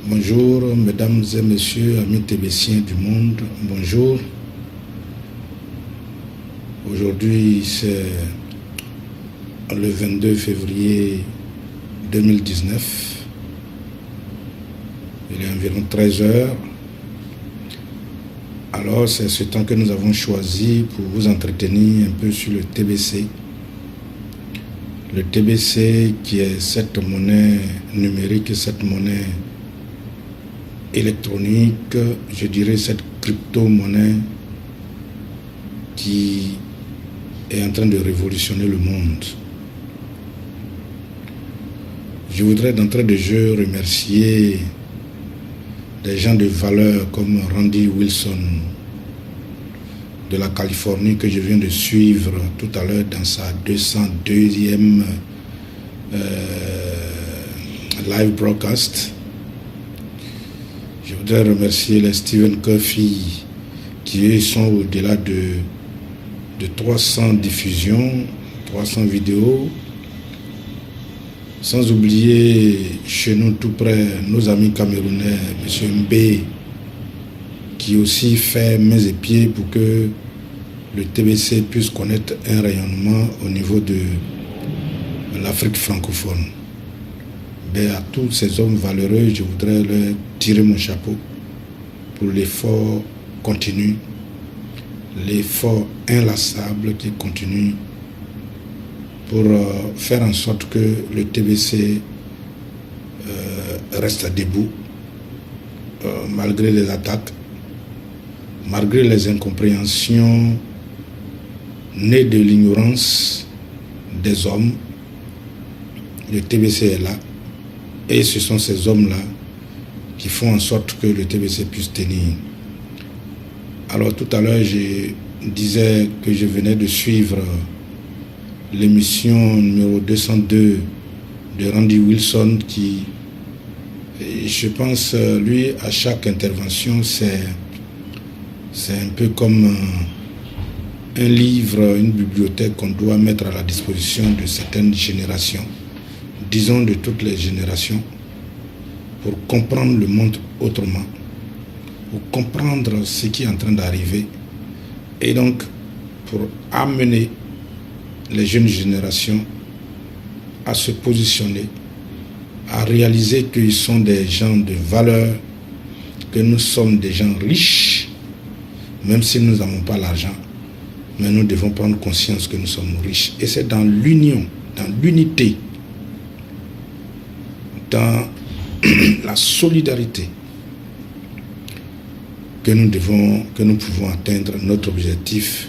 Bonjour, mesdames et messieurs, amis tébéciens du monde, bonjour. Aujourd'hui, c'est le 22 février 2019. Il est environ 13 heures. Alors, c'est ce temps que nous avons choisi pour vous entretenir un peu sur le TBC. Le TBC qui est cette monnaie numérique, cette monnaie électronique, je dirais cette crypto-monnaie qui est en train de révolutionner le monde. Je voudrais d'entrée de jeu remercier des gens de valeur comme Randy Wilson de la Californie que je viens de suivre tout à l'heure dans sa 202e live broadcast. Je voudrais remercier les Stephen Coffey qui sont au-delà de 300 diffusions, 300 vidéos. Sans oublier chez nous tout près nos amis camerounais, M. Mbé, qui aussi fait mains et pieds pour que le TBC puisse connaître un rayonnement au niveau de l'Afrique francophone. À tous ces hommes valeureux, je voudrais leur tirer mon chapeau pour l'effort continu, l'effort inlassable qui continue pour faire en sorte que le TBC reste debout malgré les attaques, malgré les incompréhensions nées de l'ignorance des hommes. Le TBC est là et ce sont ces hommes-là qui font en sorte que le TBC puisse tenir. Alors tout à l'heure, je disais que je venais de suivre l'émission numéro 202 de Randy Wilson qui, je pense, lui, à chaque intervention, c'est un peu comme un livre, une bibliothèque qu'on doit mettre à la disposition de certaines générations, disons de toutes les générations, pour comprendre le monde autrement, pour comprendre ce qui est en train d'arriver et donc pour amener les jeunes générations à se positionner, à réaliser qu'ils sont des gens de valeur, que nous sommes des gens riches, même si nous n'avons pas l'argent, mais nous devons prendre conscience que nous sommes riches. Et c'est dans l'union, dans l'unité, dans la solidarité que nous pouvons atteindre notre objectif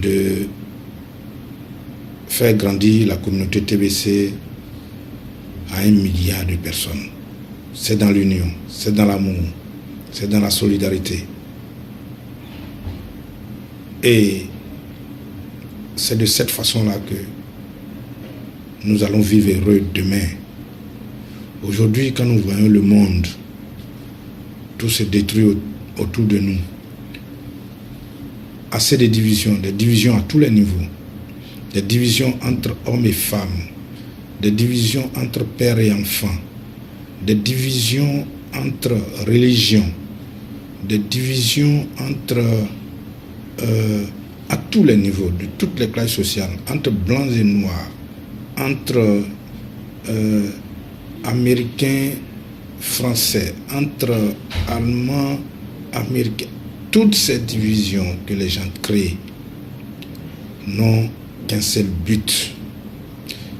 de faire grandir la communauté TBC à 1 milliard de personnes. C'est dans l'union, c'est dans l'amour, c'est dans la solidarité. Et c'est de cette façon-là que nous allons vivre heureux demain. Aujourd'hui, quand nous voyons le monde, tout se détruit autour de nous. Assez de divisions, des divisions à tous les niveaux. Des divisions entre hommes et femmes, des divisions entre pères et enfants, des divisions entre religions, des divisions entre à tous les niveaux, de toutes les classes sociales, entre blancs et noirs, entre américains, français, entre allemands, américains. Toutes ces divisions que les gens créent n'ont qu'un seul but,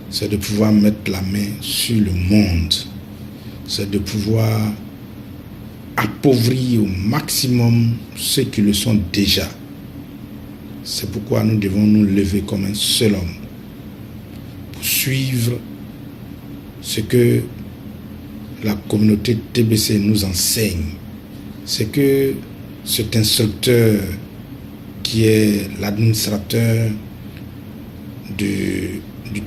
c'est de pouvoir mettre la main sur le monde, c'est de pouvoir appauvrir au maximum ceux qui le sont déjà. C'est pourquoi nous devons nous lever comme un seul homme pour suivre ce que la communauté TBC nous enseigne. C'est que cet instructeur qui est l'administrateur du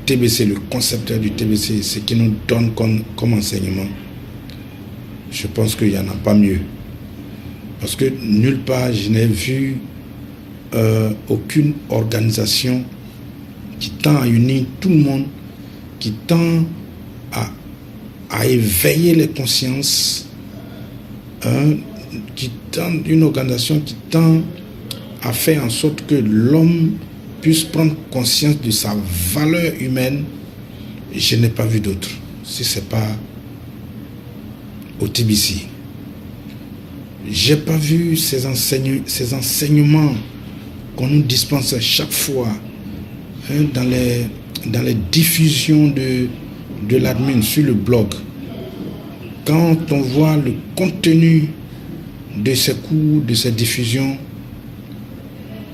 TBC, le concepteur du TBC, ce qui nous donne comme enseignement, je pense qu'il n'y en a pas mieux. Parce que nulle part, je n'ai vu aucune organisation qui tend à unir tout le monde, qui tend à éveiller les consciences, une organisation qui tend à faire en sorte que l'homme puisse prendre conscience de sa valeur humaine. Je n'ai pas vu d'autre, si ce n'est pas au TBC. Je n'ai pas vu ces enseignements qu'on nous dispense à chaque fois dans les diffusions de l'admin sur le blog. Quand on voit le contenu de ces cours, de ces diffusions,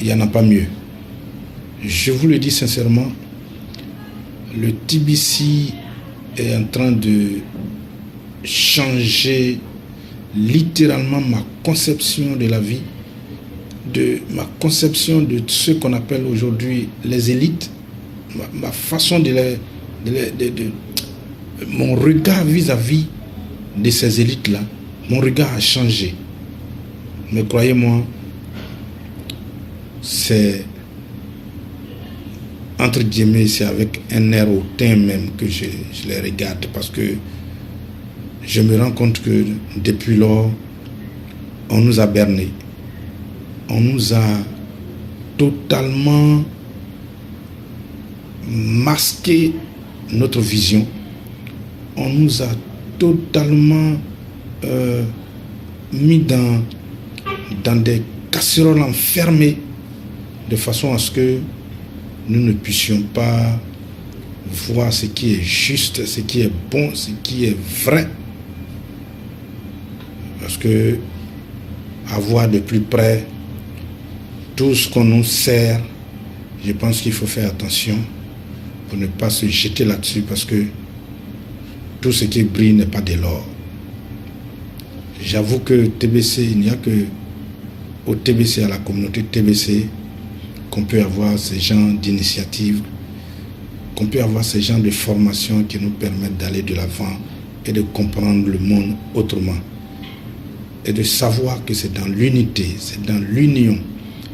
il n'y en a pas mieux. Je vous le dis sincèrement, le TBC est en train de changer littéralement ma conception de la vie, de ma conception de ce qu'on appelle aujourd'hui les élites, ma façon mon regard vis-à-vis de ces élites-là, mon regard a changé. Mais croyez-moi, c'est entre guillemets, c'est avec un air hautain même que je les regarde, parce que je me rends compte que depuis lors, on nous a bernés. On nous a totalement masqué notre vision. On nous a totalement mis dans des casseroles enfermées de façon à ce que nous ne puissions pas voir ce qui est juste, ce qui est bon, ce qui est vrai. Parce que avoir de plus près tout ce qu'on nous sert, je pense qu'il faut faire attention pour ne pas se jeter là-dessus, parce que tout ce qui brille n'est pas de l'or. J'avoue que TBC, il n'y a que au TBC, à la communauté TBC, qu'on peut avoir ces genres d'initiatives, qu'on peut avoir ces genres de formations qui nous permettent d'aller de l'avant et de comprendre le monde autrement. Et de savoir que c'est dans l'unité, c'est dans l'union,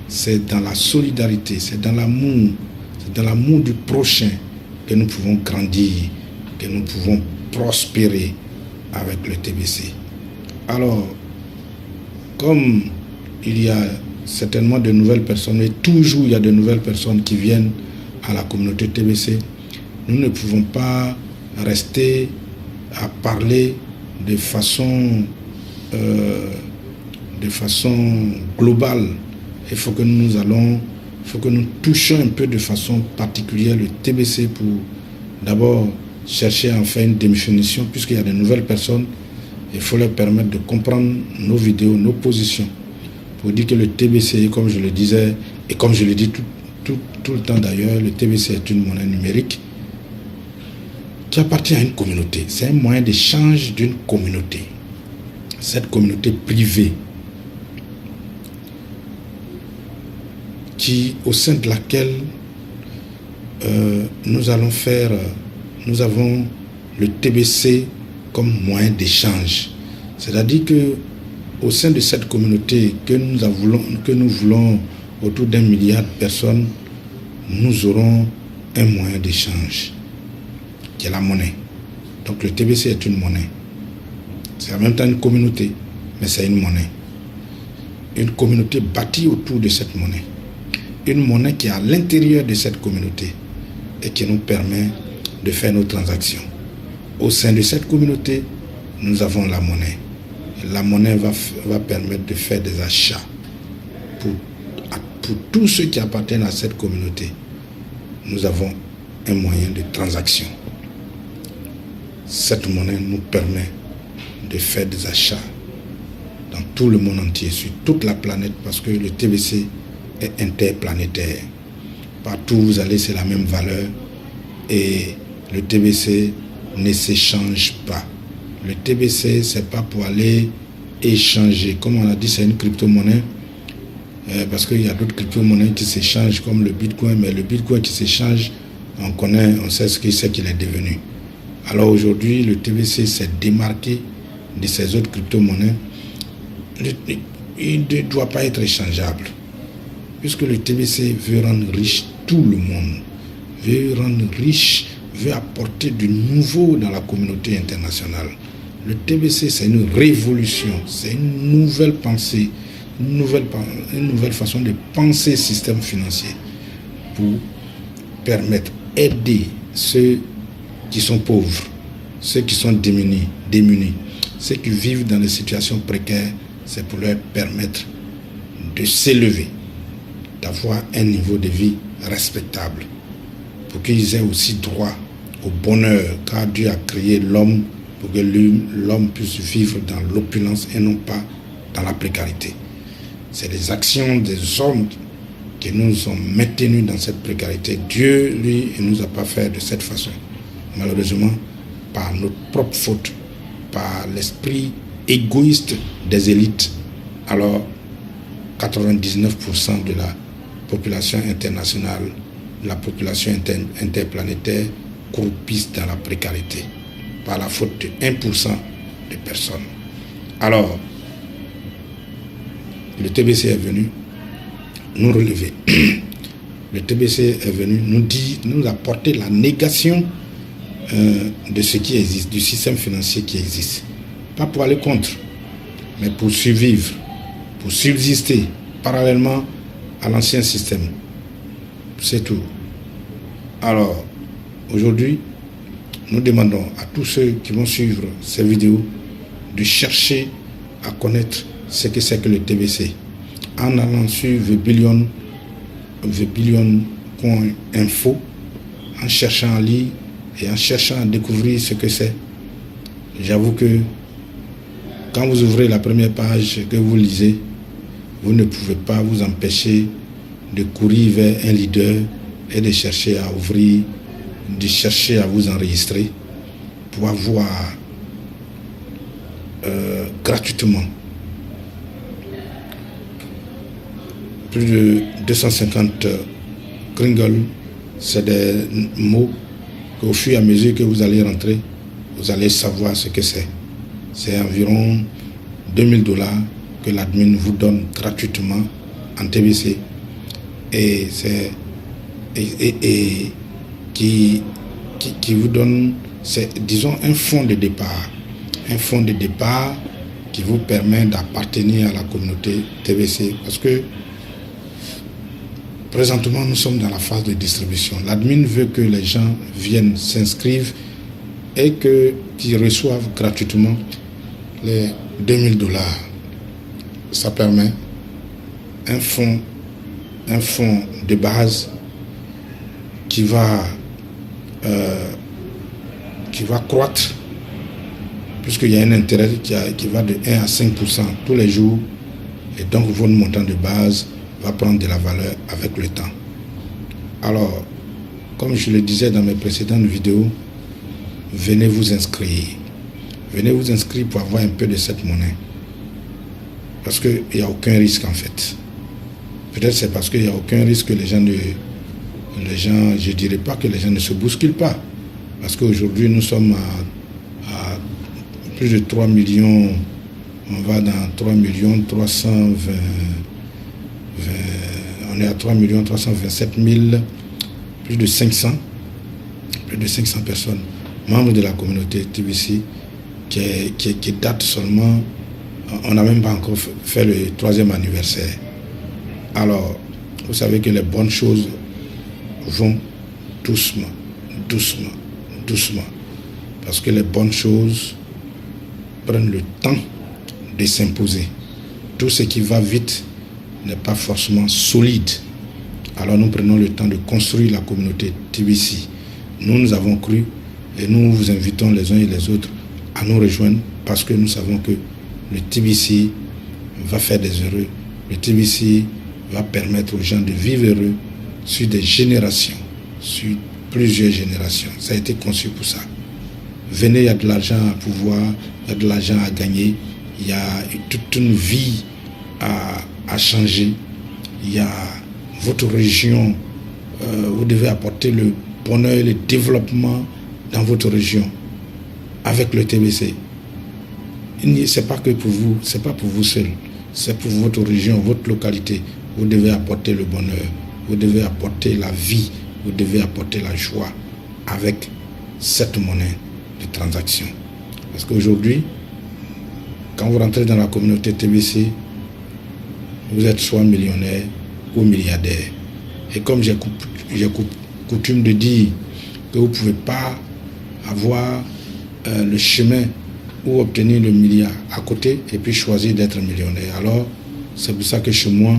c'est dans la solidarité, c'est dans l'amour du prochain que nous pouvons grandir, que nous pouvons prospérer avec le TBC. Alors, comme il y a certainement de nouvelles personnes, et toujours il y a de nouvelles personnes qui viennent à la communauté TBC, nous ne pouvons pas rester à parler de façon globale. Il faut que nous touchions un peu de façon particulière le TBC pour d'abord chercher à en faire une définition, puisqu'il y a de nouvelles personnes. Il faut leur permettre de comprendre nos vidéos, nos positions, pour dire que le TBC, comme je le disais, et comme je le dis tout le temps d'ailleurs, le TBC est une monnaie numérique qui appartient à une communauté. C'est un moyen d'échange d'une communauté. Cette communauté privée au sein de laquelle nous avons le TBC comme moyen d'échange. C'est-à-dire que au sein de cette communauté que nous voulons autour d'1 milliard de personnes, nous aurons un moyen d'échange qui est la monnaie. Donc le TBC est une monnaie. C'est en même temps une communauté, mais c'est une monnaie. Une communauté bâtie autour de cette monnaie. Une monnaie qui est à l'intérieur de cette communauté et qui nous permet de faire nos transactions. Au sein de cette communauté, nous avons la monnaie. La monnaie va permettre de faire des achats pour tous ceux qui appartiennent à cette communauté. Nous avons un moyen de transaction. Cette monnaie nous permet de faire des achats dans tout le monde entier, sur toute la planète, parce que le TBC est interplanétaire. Partout où vous allez, c'est la même valeur, et le TBC ne s'échange pas. Le TBC, c'est pas pour aller échanger. Comme on a dit, c'est une crypto-monnaie, parce qu'il y a d'autres crypto-monnaies qui s'échangent, comme le Bitcoin, mais le Bitcoin qui s'échange, on sait ce qu'il est devenu. Alors aujourd'hui, le TBC s'est démarqué de ces autres crypto-monnaies. Il ne doit pas être échangeable, puisque le TBC veut rendre riche tout le monde, veut rendre riche veut apporter du nouveau dans la communauté internationale. Le TBC, c'est une révolution, c'est une nouvelle pensée, une nouvelle façon de penser le système financier pour permettre, aider ceux qui sont pauvres, ceux qui sont démunis, ceux qui vivent dans des situations précaires. C'est pour leur permettre de s'élever, d'avoir un niveau de vie respectable, pour qu'ils aient aussi droit au bonheur, car Dieu a créé l'homme pour que l'homme puisse vivre dans l'opulence et non pas dans la précarité. C'est les actions des hommes qui nous ont maintenus dans cette précarité. Dieu, lui, ne nous a pas fait de cette façon. Malheureusement, par notre propre faute, par l'esprit égoïste des élites. Alors, 99% de la population internationale, la population interplanétaire, croupissent dans la précarité, par la faute de 1% de personnes. Alors, le TBC est venu nous relever. Le TBC est venu nous apporter la négation de ce qui existe, du système financier qui existe. Pas pour aller contre, mais pour survivre, pour subsister parallèlement à l'ancien système. C'est tout. Alors, aujourd'hui, nous demandons à tous ceux qui vont suivre ces vidéos de chercher à connaître ce que c'est que le TBC. En allant sur thebillion.info, en cherchant à lire et en cherchant à découvrir ce que c'est. J'avoue que quand vous ouvrez la première page que vous lisez, vous ne pouvez pas vous empêcher de courir vers un leader et de chercher à ouvrir, de chercher à vous enregistrer pour avoir gratuitement plus de 250 kringles. C'est des mots qu'au fur et à mesure que vous allez rentrer, vous allez savoir ce que c'est. C'est environ $2000 que l'admin vous donne gratuitement en TBC et qui vous donne, disons, un fonds de départ qui vous permet d'appartenir à la communauté TBC, parce que présentement nous sommes dans la phase de distribution. L'admin veut que les gens viennent s'inscrivent et qu'ils reçoivent gratuitement les $2000. Ça permet un fonds de base qui va croître, puisqu'il y a un intérêt qui va de 1 à 5% tous les jours, et donc votre montant de base va prendre de la valeur avec le temps. Alors, comme je le disais dans mes précédentes vidéos, venez vous inscrire. Venez vous inscrire pour avoir un peu de cette monnaie. Parce qu'il n'y a aucun risque en fait. Peut-être c'est parce qu'il n'y a aucun risque que les gens, je ne dirais pas que les gens ne se bousculent pas. Parce qu'aujourd'hui, nous sommes à plus de 3 millions, on va dans 3 320, on est à 3 327 000, plus de 500 personnes, membres de la communauté TBC, qui date seulement, on n'a même pas encore fait le 3e anniversaire. Alors, vous savez que les bonnes choses vont doucement. Parce que les bonnes choses prennent le temps de s'imposer. Tout ce qui va vite n'est pas forcément solide. Alors nous prenons le temps de construire la communauté TBC. Nous avons cru et nous vous invitons les uns et les autres à nous rejoindre, parce que nous savons que le TBC va faire des heureux. Le TBC va permettre aux gens de vivre heureux sur des générations, sur plusieurs générations. Ça a été conçu pour ça. Venez, il y a de l'argent à pouvoir, il y a de l'argent à gagner, il y a toute une vie à changer. Il y a votre région, vous devez apporter le bonheur et le développement dans votre région avec le TBC. Ce n'est pas que pour vous, ce n'est pas pour vous seul, c'est pour votre région, votre localité. Vous devez apporter le bonheur, vous devez apporter la vie, vous devez apporter la joie avec cette monnaie de transaction. Parce qu'aujourd'hui, quand vous rentrez dans la communauté TBC, vous êtes soit millionnaire ou milliardaire. Et comme j'ai coutume de dire que vous ne pouvez pas avoir le chemin ou obtenir le milliard à côté et puis choisir d'être millionnaire. Alors, c'est pour ça que chez moi,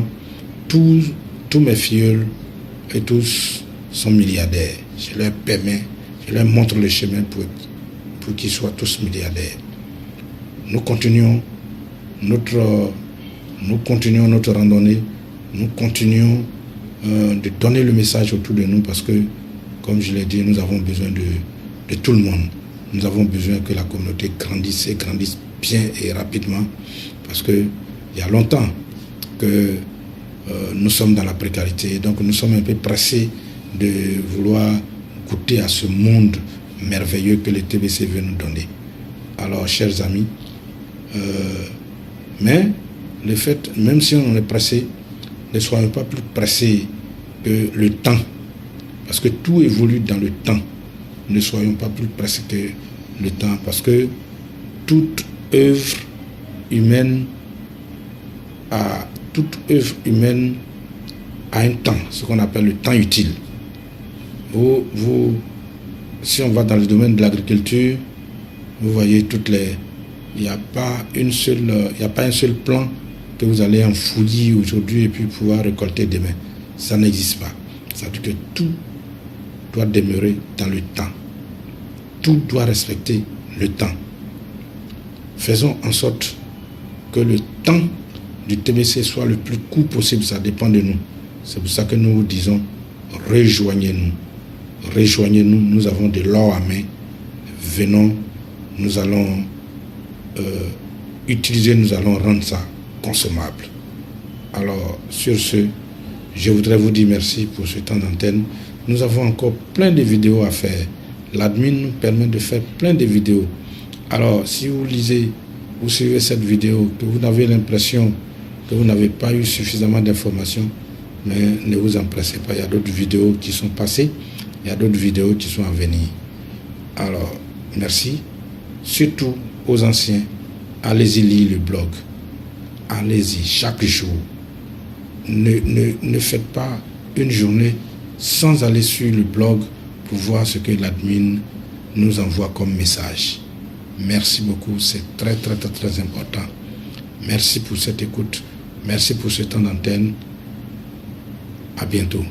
tous mes filleuls et tous sont milliardaires. Je leur permets, je leur montre le chemin pour qu'ils soient tous milliardaires. Nous continuons notre randonnée, nous continuons de donner le message autour de nous parce que, comme je l'ai dit, nous avons besoin de tout le monde. Nous avons besoin que la communauté grandisse et grandisse bien et rapidement parce qu'il y a longtemps que nous sommes dans la précarité. Donc nous sommes un peu pressés de vouloir goûter à ce monde merveilleux que le TBC veut nous donner. Alors, chers amis, mais le fait, même si on est pressé, ne soyons pas plus pressés que le temps. Parce que tout évolue dans le temps. Ne soyons pas plus pressés que le temps. Parce que toute œuvre humaine a un temps, ce qu'on appelle le temps utile. Si on va dans le domaine de l'agriculture, vous voyez il n'y a pas un seul plan que vous allez enfouir aujourd'hui et puis pouvoir récolter demain. Ça n'existe pas. Ça veut dire que tout doit demeurer dans le temps. Tout doit respecter le temps. Faisons en sorte que le temps du TBC soit le plus court possible. Ça dépend de nous. C'est pour ça que nous vous disons, rejoignez-nous. Rejoignez-nous. Nous avons de l'or à main. Venons, nous allons utiliser, nous allons rendre ça consommable. Alors, sur ce, je voudrais vous dire merci pour ce temps d'antenne. Nous avons encore plein de vidéos à faire. L'admin nous permet de faire plein de vidéos. Alors, si vous lisez, vous suivez cette vidéo, que vous avez l'impression que vous n'avez pas eu suffisamment d'informations, mais ne vous empressez pas. Il y a d'autres vidéos qui sont passées, il y a d'autres vidéos qui sont à venir. Alors, merci. Surtout aux anciens, allez-y lire le blog. Allez-y chaque jour. Ne faites pas une journée sans aller sur le blog pour voir ce que l'admin nous envoie comme message. Merci beaucoup, c'est très très très très important. Merci pour cette écoute. Merci pour ce temps d'antenne. À bientôt.